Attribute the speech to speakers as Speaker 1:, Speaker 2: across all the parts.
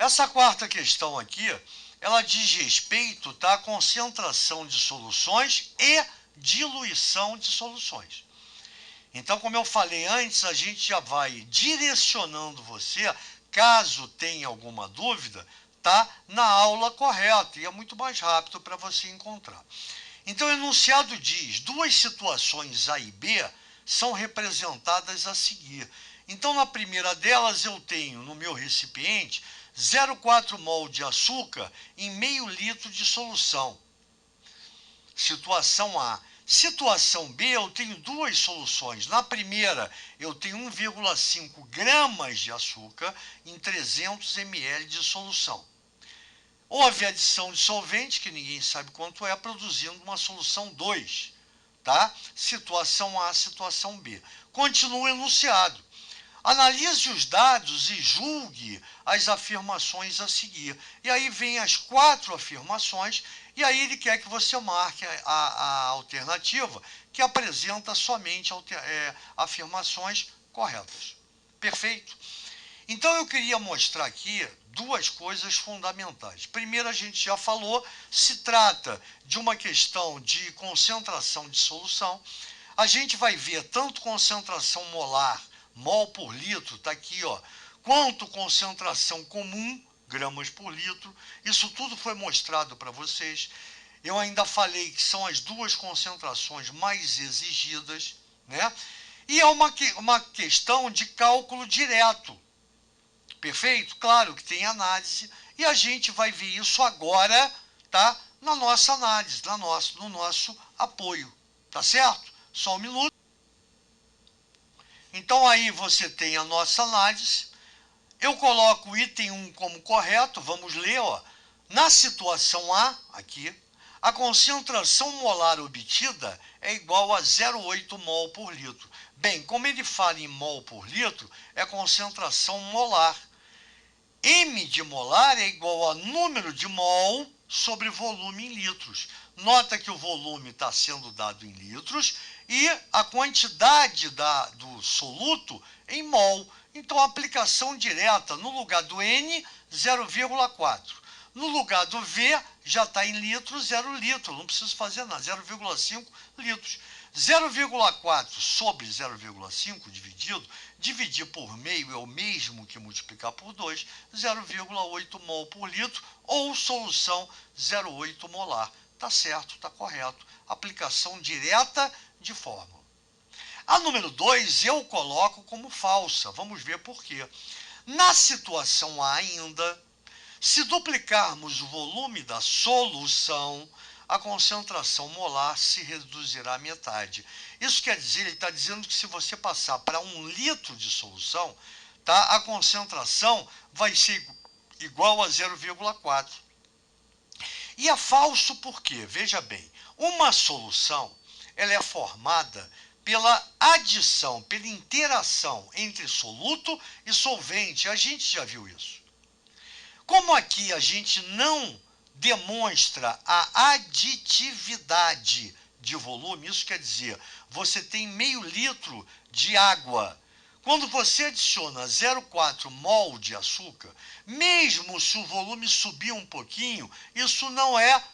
Speaker 1: Essa quarta questão aqui, ela diz respeito, tá, à concentração de soluções e diluição de soluções. Então, como eu falei antes, a gente já vai direcionando você, caso tenha alguma dúvida, tá, na aula correta, e é muito mais rápido para você encontrar. Então, o enunciado diz, duas situações A e B são representadas a seguir. Então, na primeira delas, eu tenho no meu recipiente 0,4 mol de açúcar em meio litro de solução. Situação A. Situação B, eu tenho duas soluções. Na primeira, eu tenho 1,5 gramas de açúcar em 300 ml de solução. Houve adição de solvente, que ninguém sabe quanto é, produzindo uma solução 2. Tá? Situação A, situação B. Continua o enunciado. Analise os dados e julgue as afirmações a seguir. E aí vem as 4 afirmações, e aí ele quer que você marque a alternativa que apresenta somente afirmações corretas. Perfeito? Então eu queria mostrar aqui duas coisas fundamentais. Primeiro, a gente já falou, se trata de uma questão de concentração de solução. A gente vai ver tanto concentração molar, mol por litro, está aqui, ó, quanto concentração comum, gramas por litro. Isso tudo foi mostrado para vocês. Eu ainda falei que são as duas concentrações mais exigidas, né? E é uma questão de cálculo direto. Perfeito? Claro que tem análise, e a gente vai ver isso agora, tá? Na nossa análise, no nosso apoio, tá certo? Só um minuto. Então aí você tem a nossa análise. Eu coloco o item 1 como correto, vamos ler, ó. Na situação A, aqui, a concentração molar obtida é igual a 0,8 mol por litro. Bem, como ele fala em mol por litro, é concentração molar. M de molar é igual a número de mol sobre volume em litros. Nota que o volume está sendo dado em litros e a quantidade do soluto em mol. Então, aplicação direta, no lugar do N, 0,4. No lugar do V, já está em litros, 0 litro. Não preciso fazer nada, 0,5 litros. 0,4 sobre 0,5 dividir por meio é o mesmo que multiplicar por 2, 0,8 mol por litro, ou solução 0,8 molar. Está certo, está correto. Aplicação direta de fórmula. A número 2 eu coloco como falsa. Vamos ver por quê. Na situação A ainda, se duplicarmos o volume da solução, a concentração molar se reduzirá à metade. Isso quer dizer, ele está dizendo que se você passar para 1 litro de solução, tá, a concentração vai ser igual a 0,4. E é falso por quê? Veja bem, uma solução ela é formada pela adição, pela interação entre soluto e solvente. A gente já viu isso. Como aqui a gente não demonstra a aditividade de volume, isso quer dizer, você tem meio litro de água. Quando você adiciona 0,4 mol de açúcar, mesmo se o volume subir um pouquinho, isso não é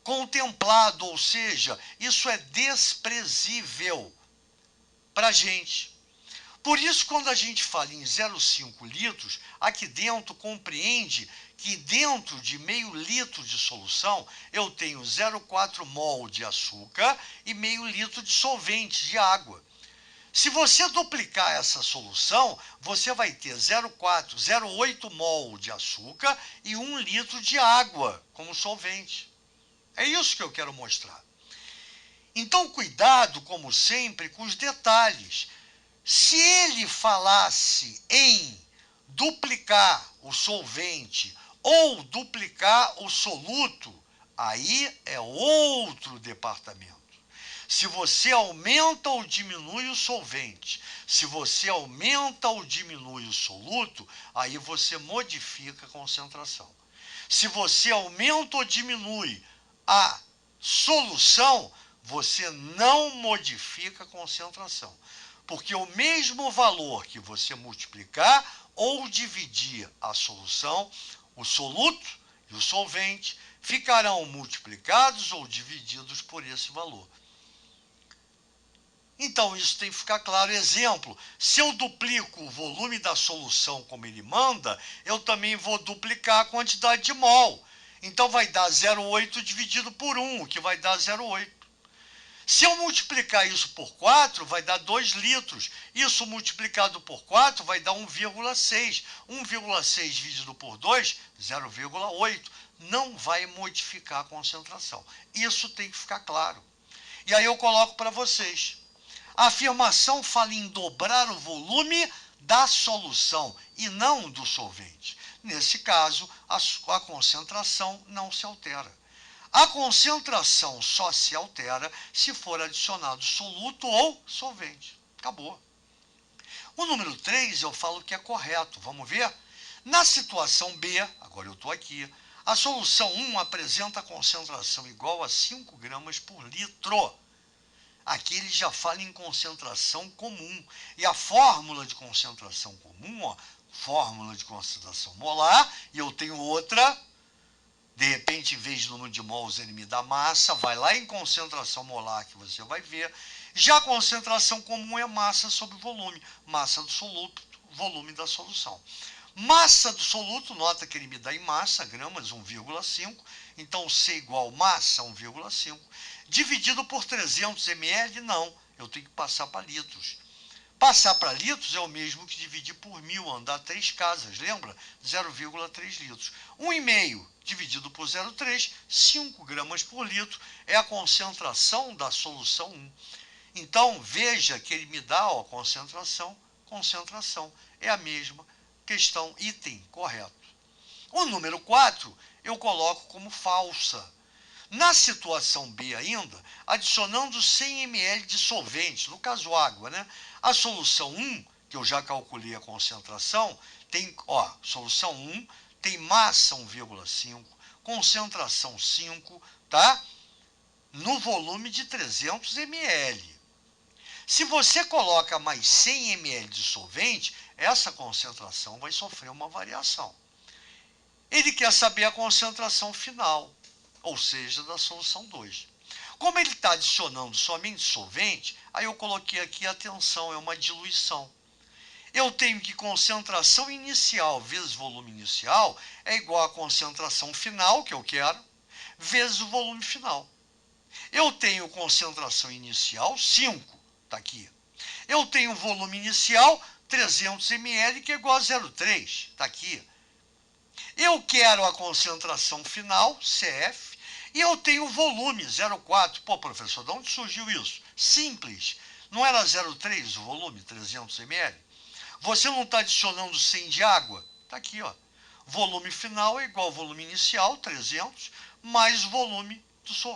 Speaker 1: contemplado, ou seja, isso é desprezível para a gente. Por isso, quando a gente fala em 0,5 litros, aqui dentro compreende que dentro de meio litro de solução, eu tenho 0,4 mol de açúcar e meio litro de solvente, de água. Se você duplicar essa solução, você vai ter 0,8 mol de açúcar e 1 litro de água como solvente. É isso que eu quero mostrar. Então, cuidado, como sempre, com os detalhes. Se ele falasse em duplicar o solvente ou duplicar o soluto, aí é outro departamento. Se você aumenta ou diminui o solvente, se você aumenta ou diminui o soluto, aí você modifica a concentração. Se você aumenta ou diminui a solução, você não modifica a concentração. Porque o mesmo valor que você multiplicar, ou dividir a solução, o soluto e o solvente ficarão multiplicados ou divididos por esse valor. Então, isso tem que ficar claro. Exemplo, se eu duplico o volume da solução como ele manda, eu também vou duplicar a quantidade de mol. Então, vai dar 0,8 dividido por 1, que vai dar 0,8. Se eu multiplicar isso por 4, vai dar 2 litros. Isso multiplicado por 4 vai dar 1,6. 1,6 dividido por 2, 0,8. Não vai modificar a concentração. Isso tem que ficar claro. E aí eu coloco para vocês. A afirmação fala em dobrar o volume da solução e não do solvente. Nesse caso, a concentração não se altera. A concentração só se altera se for adicionado soluto ou solvente. Acabou. O número 3 eu falo que é correto. Vamos ver? Na situação B, agora eu estou aqui, a solução 1 apresenta concentração igual a 5 gramas por litro. Aqui ele já fala em concentração comum. E a fórmula de concentração comum, ó, fórmula de concentração molar, e eu tenho outra, de repente, em vez de número de mols, ele me dá massa, vai lá em concentração molar que você vai ver. Já a concentração comum é massa sobre volume, massa do soluto, volume da solução. Massa do soluto, nota que ele me dá em massa, gramas, 1,5. Então, C igual massa, 1,5. Dividido por 300 ml, não. Eu tenho que passar para litros. Passar para litros é o mesmo que dividir por 1.000, andar 3 casas, lembra? 0,3 litros. 1,5 dividido por 0,3, 5 gramas por litro, é a concentração da solução 1. Então, veja que ele me dá ó, concentração, é a mesma questão, item correto. O número 4 eu coloco como falsa. Na situação B ainda, adicionando 100 ml de solvente, no caso água, né? A solução 1, que eu já calculei a concentração, tem, ó, solução 1 tem massa 1,5, concentração 5, tá? No volume de 300 ml. Se você coloca mais 100 ml de solvente, essa concentração vai sofrer uma variação. Ele quer saber a concentração final, ou seja, da solução 2. Como ele está adicionando somente solvente, aí eu coloquei aqui, atenção, é uma diluição. Eu tenho que concentração inicial vezes volume inicial é igual à concentração final, que eu quero, vezes o volume final. Eu tenho concentração inicial 5, está aqui. Eu tenho volume inicial 300 ml, que é igual a 0,3, está aqui. Eu quero a concentração final, CF, e eu tenho volume, 0,4. Pô, professor, de onde surgiu isso? Simples. Não era 0,3 o volume, 300 ml? Você não está adicionando 100 de água? Está aqui, ó. Volume final é igual ao volume inicial, 300, mais volume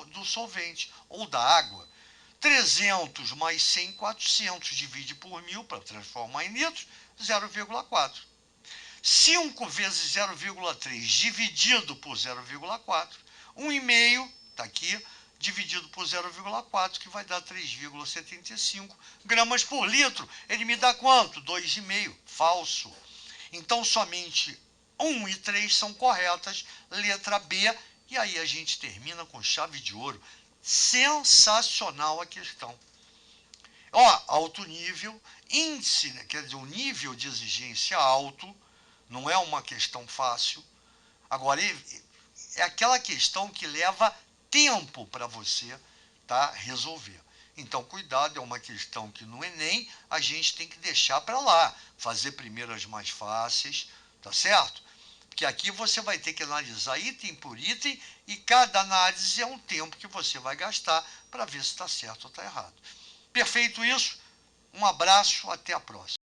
Speaker 1: do solvente, ou da água. 300 mais 100, 400. Divide por 1.000 para transformar em litros, 0,4. 5 vezes 0,3 dividido por 0,4, 1,5, está aqui, dividido por 0,4, que vai dar 3,75 gramas por litro. Ele me dá quanto? 2,5. Falso. Então, somente 1 e 3 são corretas, letra B, e aí a gente termina com chave de ouro. Sensacional a questão. Ó, alto nível, índice, né, quer dizer, o nível de exigência alto, não é uma questão fácil. Agora, é aquela questão que leva tempo para você resolver. Então, cuidado, é uma questão que no Enem a gente tem que deixar para lá. Fazer primeiro as mais fáceis, tá certo? Porque aqui você vai ter que analisar item por item e cada análise é um tempo que você vai gastar para ver se está certo ou está errado. Perfeito isso? Um abraço, até a próxima.